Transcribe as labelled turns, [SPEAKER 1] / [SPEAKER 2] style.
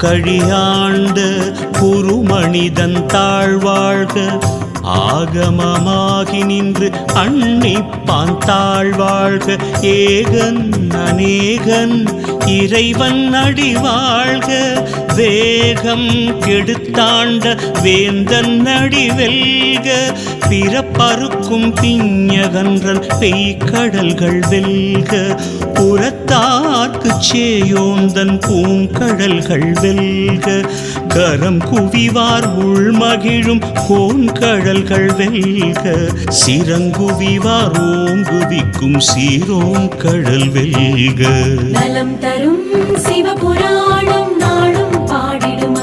[SPEAKER 1] கழியாண்ட குருமனிதன் தாழ்வாழ்க ஆகமமாகி நின்று அன்னிப்பான் தாழ்வாழ்க ஏகன் அநேகன் இறைவன் அடிவாழ்க வேகம் கெடுத்தாண்ட வேந்தன் அடிவெல்க பிறப்பறுக்கும் பிஞகன்றன் பெய்கடல்கள் வெல்க புறத்தார்க்கு சேயோந்தன் பூங்கடல்கள் வெல்க கரம் குவிவார் உள்மகிழும் கோன்கடல்கள் வெல்க சிறங்குவிவார் ஓங்குவிக்கும் சீரோன் கடல் வெல்க
[SPEAKER 2] நலம் தரும் சிவபுராணம் நாளும் பாடிடும்